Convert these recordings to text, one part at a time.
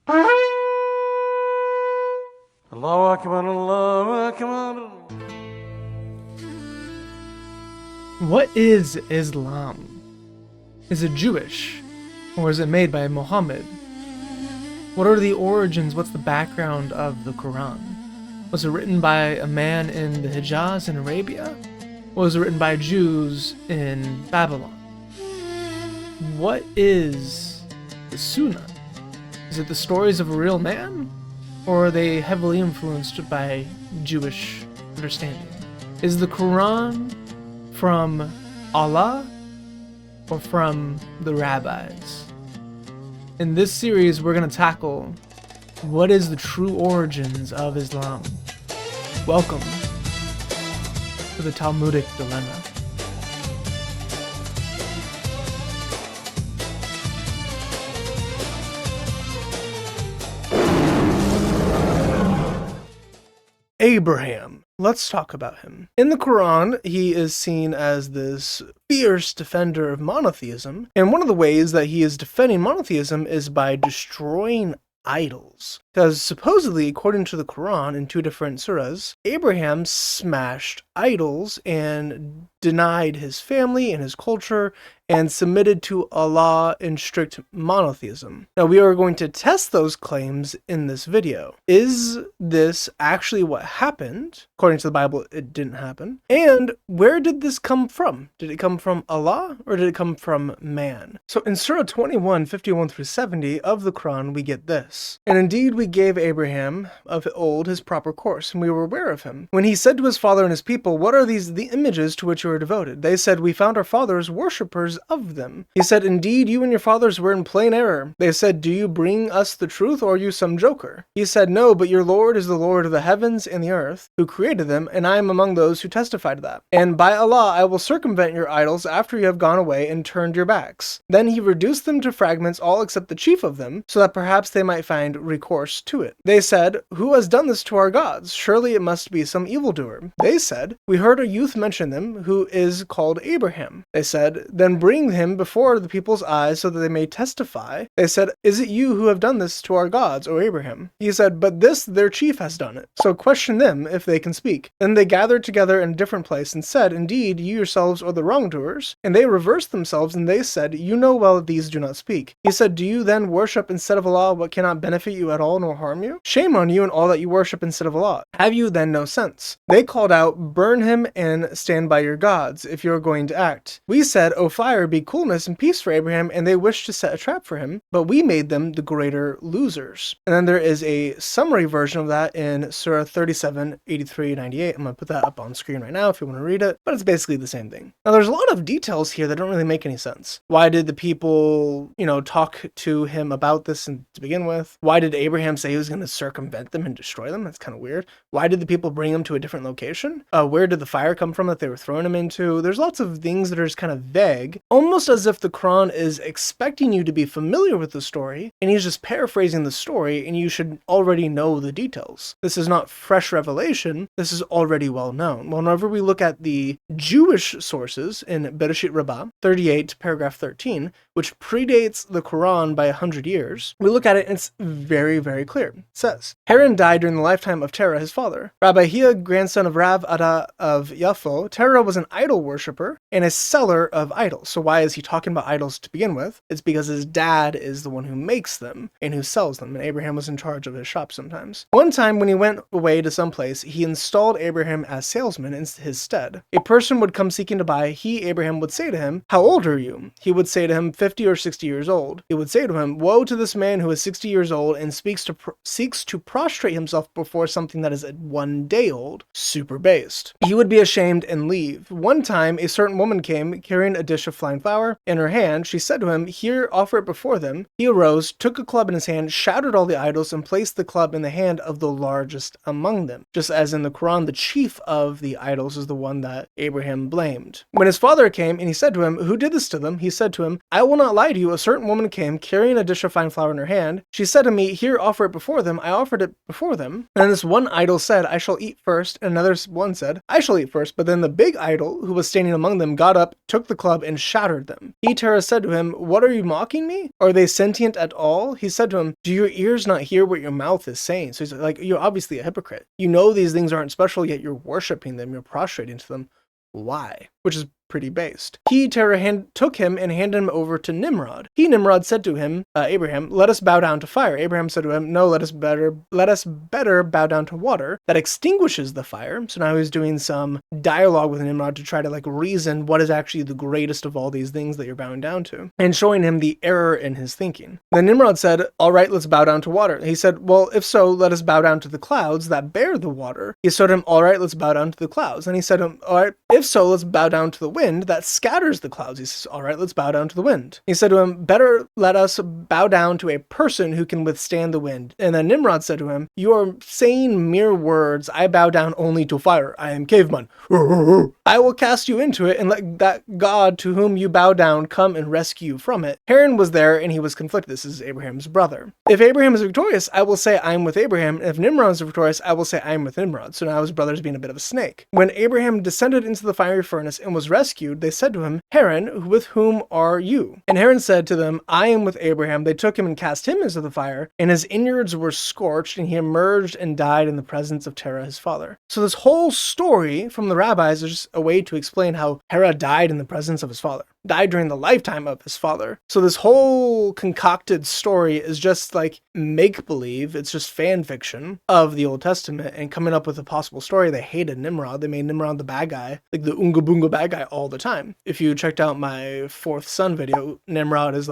Allahu Akbar, Allahu Akbar. What is Islam? Is it Jewish? Or is it made by Muhammad? What are the origins? What's the background of the Quran? Was it written by a man in the Hijaz in Arabia? Or was it written by Jews in Babylon? What is the Sunnah? Is it the stories of a real man? Or are they heavily influenced by Jewish understanding? Is the Quran from Allah or from the rabbis? In this series, we're going to tackle what is the true origins of Islam. Welcome to the Talmudic Dilemma. Abraham. Let's talk about him. In the Quran, he is seen as this fierce defender of monotheism, and one of the ways that he is defending monotheism is by destroying idols. Because supposedly, according to the Quran in two different surahs, Abraham smashed idols and denied his family and his culture and submitted to Allah in strict monotheism. Now we are going to test those claims in this video. Is this actually what happened? According to the Bible, it didn't happen. And where did this come from? Did it come from Allah or did it come from man? So in Surah 21, 51 through 70 of the Quran, we get this. And indeed we gave Abraham of old his proper course, and we were aware of him. When he said to his father and his people, "What are these the images to which you are devoted?" They said, "We found our fathers worshippers of them." He said, "Indeed, you and your fathers were in plain error." They said, "Do you bring us the truth, or are you some joker?" He said, "No, but your Lord is the Lord of the heavens and the earth, who created them, and I am among those who testify to that. And by Allah, I will circumvent your idols after you have gone away and turned your backs." Then he reduced them to fragments, all except the chief of them, so that perhaps they might find recourse to it. They said, "Who has done this to our gods? Surely it must be some evildoer." They said, "We heard a youth mention them, who is called Abraham." They said, "Then bring him before the people's eyes so that they may testify." They said, "Is it you who have done this to our gods, O Abraham?" He said, "But this their chief has done it. So question them if they can speak." Then they gathered together in a different place and said, "Indeed, you yourselves are the wrongdoers." And they reversed themselves and they said, "You know well that these do not speak." He said, "Do you then worship instead of Allah what cannot benefit you at all nor harm you? Shame on you and all that you worship instead of Allah. Have you then no sense?" They called out, "Burn him and stand by your gods, if you are going to act." We said, "O fire, be coolness and peace for Abraham," and they wished to set a trap for him, but we made them the greater losers. And then there is a summary version of that in Surah 37, 83, 98. I'm going to put that up on screen right now if you want to read it, but it's basically the same thing. Now there's a lot of details here that don't really make any sense. Why did the people, talk to him about this to begin with? Why did Abraham say he was going to circumvent them and destroy them? That's kind of weird. Why did the people bring him to a different location? Where did the fire come from that they were throwing him into? There's lots of things that are just kind of vague, almost as if the Quran is expecting you to be familiar with the story, and he's just paraphrasing the story, and you should already know the details. This is not fresh revelation. This is already well known. Whenever we look at the Jewish sources in Bereshit Rabbah 38, paragraph 13, which predates the Quran by 100 years, we look at it and it's very, very clear. It says, Haran died during the lifetime of Terah, his father. Rabbi Hia, grandson of Rav Ada of Yafo, Terah was an idol worshiper and a seller of idols. So why is he talking about idols to begin with? It's because his dad is the one who makes them and who sells them, and Abraham was in charge of his shop sometimes. One time when he went away to some place, he installed Abraham as salesman in his stead. A person would come seeking to buy. He, Abraham, would say to him, "How old are you?" He would say to him, 50 or 60 years old. He would say to him, "Woe to this man who is 60 years old and seeks to prostrate himself before something that is 1 day old." Super based. He would be ashamed and leave. One time, a certain woman came carrying a dish of fine flour in her hand. She said to him, "Here, offer it before them." He arose, took a club in his hand, shattered all the idols, and placed the club in the hand of the largest among them. Just as in the Quran, the chief of the idols is the one that Abraham blamed. When his father came and he said to him, "Who did this to them?" He said to him, "I will not lie to you. A certain woman came carrying a dish of fine flour in her hand. She said to me, 'Here, offer it before them.' I offered it before them. And this one idol said, 'I shall eat first.' And another one said, 'I shall eat first.' But then the big idol idol, who was standing among them, got up, took the club, and shattered them. He, Terah, said to him, "What are you mocking me? Are they sentient at all?" He said to him, "Do your ears not hear what your mouth is saying?" So he's like, "You're obviously a hypocrite. You know these things aren't special, yet you're worshiping them, you're prostrating to them. Why?" Which is pretty based. He, Terah, took him and handed him over to Nimrod. He, Nimrod, said to him, Abraham, "Let us bow down to fire." Abraham said to him, "No, let us better bow down to water that extinguishes the fire." So now he's doing some dialogue with Nimrod to try to reason what is actually the greatest of all these things that you're bowing down to, and showing him the error in his thinking. Then Nimrod said, "All right, let's bow down to water." He said, "Well, if so, let us bow down to the clouds that bear the water." He said to him, "All right, let's bow down to the clouds." And he said to him, "All right, if so, let's bow down to the wind that scatters the clouds." He says, "All right, let's bow down to the wind." He said to him, "Better let us bow down to a person who can withstand the wind." And then Nimrod said to him, "You are saying mere words. I bow down only to fire. I am caveman. I will cast you into it and let that God to whom you bow down come and rescue you from it." Haran was there and he was conflicted. This is Abraham's brother. "If Abraham is victorious, I will say I am with Abraham. And if Nimrod is victorious, I will say I am with Nimrod." So now his brother's being a bit of a snake. When Abraham descended into the fiery furnace and was rescued, they said to him, "Haran, with whom are you?" And Haran said to them, "I am with Abraham." They took him and cast him into the fire, and his innards were scorched, and he emerged and died in the presence of Terah, his father. So this whole story from the rabbis is just a way to explain how Terah died in the presence of his father, died during the lifetime of his father. So this whole concocted story is just make-believe. It's just fan fiction of the Old Testament and coming up with a possible story. They hated Nimrod. They made Nimrod the bad guy, like the Oonga Boonga bad guy all the time. If you checked out my fourth son video, Nimrod is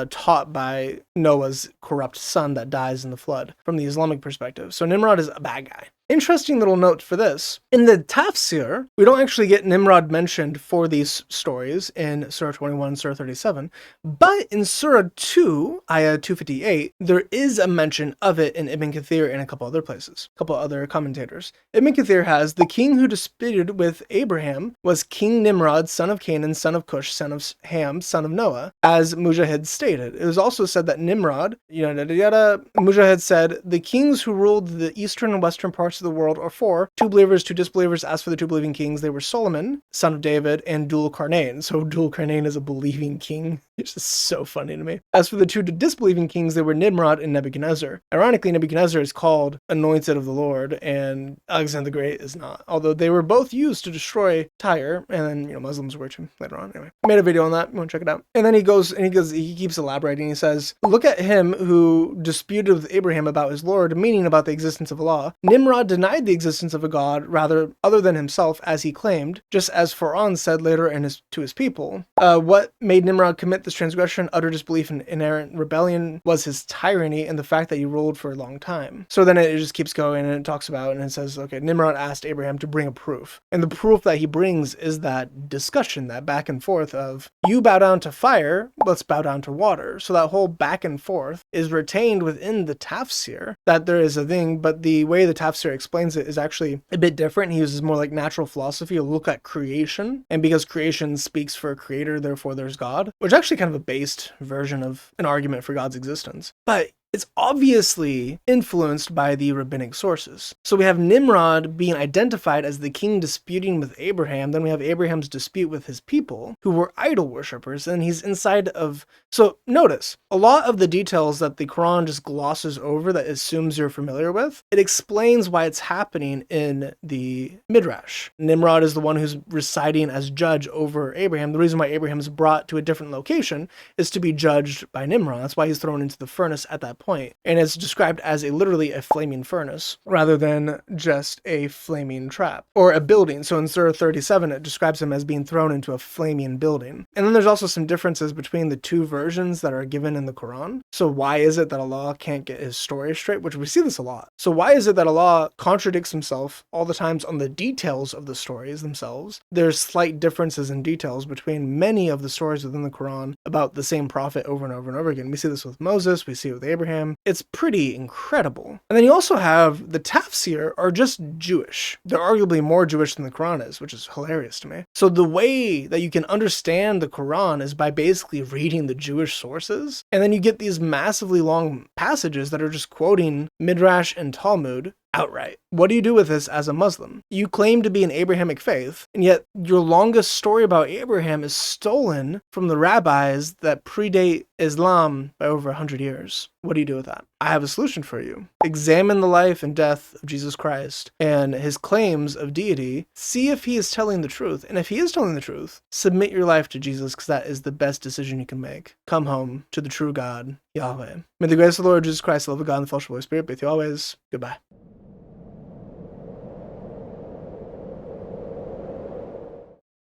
taught by Noah's corrupt son that dies in the flood from the Islamic perspective. So Nimrod is a bad guy. Interesting little note for this. In the tafsir, we don't actually get Nimrod mentioned for these stories in Surah 21, Surah 37, but in Surah 2, Ayah 258, there is a mention of it in Ibn Kathir and a couple other places, a couple other commentators. Ibn Kathir has, "The king who disputed with Abraham was King Nimrod, son of Canaan, son of Cush, son of Ham, son of Noah," as Mujahid stated. It was also said that Nimrod, Mujahid said, "The kings who ruled the eastern and western parts of the world are four: two believers, two disbelievers. As for the two believing kings, they were Solomon, son of David, and Dul Qarnayn." So Dul Qarnayn is a believing king. It's just so funny to me. As for the two disbelieving kings, they were Nimrod and Nebuchadnezzar. Ironically, Nebuchadnezzar is called anointed of the Lord, and Alexander the Great is not. Although they were both used to destroy Tyre, and then Muslims were too later on. Anyway, I made a video on that. You want to check it out? And then he keeps elaborating. He says, "Look at him who disputed with Abraham about his Lord, meaning about the existence of Allah. Nimrod denied the existence of a God, rather other than himself, as he claimed, just as Pharaoh said later to his people. What made Nimrod commit this transgression, utter disbelief and inerrant rebellion, was his tyranny and the fact that he ruled for a long time." So then it just keeps going and it talks about, and it says, okay, Nimrod asked Abraham to bring a proof. And the proof that he brings is that discussion, that back and forth of, you bow down to fire, let's bow down to water. So that whole back and forth is retained within the tafsir, that there is a thing, but the way the tafsir explains it is actually a bit different. He uses more like natural philosophy, a look at creation, and because creation speaks for a creator, therefore there's God, which is actually kind of a based version of an argument for God's existence. But it's obviously influenced by the rabbinic sources. So we have Nimrod being identified as the king disputing with Abraham. Then we have Abraham's dispute with his people, who were idol worshippers, and he's inside of... So notice, a lot of the details that the Quran just glosses over that assumes you're familiar with, it explains why it's happening in the Midrash. Nimrod is the one who's reciting as judge over Abraham. The reason why Abraham's brought to a different location is to be judged by Nimrod. That's why he's thrown into the furnace at that point. And it's described as literally a flaming furnace rather than just a flaming trap or a building. So in Surah 37, it describes him as being thrown into a flaming building. And then there's also some differences between the two versions that are given in the Quran. So why is it that Allah can't get his story straight? Which we see this a lot. So why is it that Allah contradicts himself all the times on the details of the stories themselves? There's slight differences in details between many of the stories within the Quran about the same prophet over and over and over again. We see this with Moses, we see it with Abraham. It's pretty incredible. And then you also have the tafsir are just Jewish. They're arguably more Jewish than the Quran is, which is hilarious to me. So the way that you can understand the Quran is by basically reading the Jewish sources. And then you get these massively long passages that are just quoting Midrash and Talmud outright. What do you do with this as a Muslim? You claim to be an Abrahamic faith, and yet your longest story about Abraham is stolen from the rabbis that predate Islam by over 100 years. What do you do with that? I have a solution for you. Examine the life and death of Jesus Christ and his claims of deity. See if he is telling the truth. And if he is telling the truth, submit your life to Jesus, because that is the best decision you can make. Come home to the true God, Yahweh. May the grace of the Lord Jesus Christ, the love of God, and the fellowship of the Holy Spirit be with you always. Goodbye.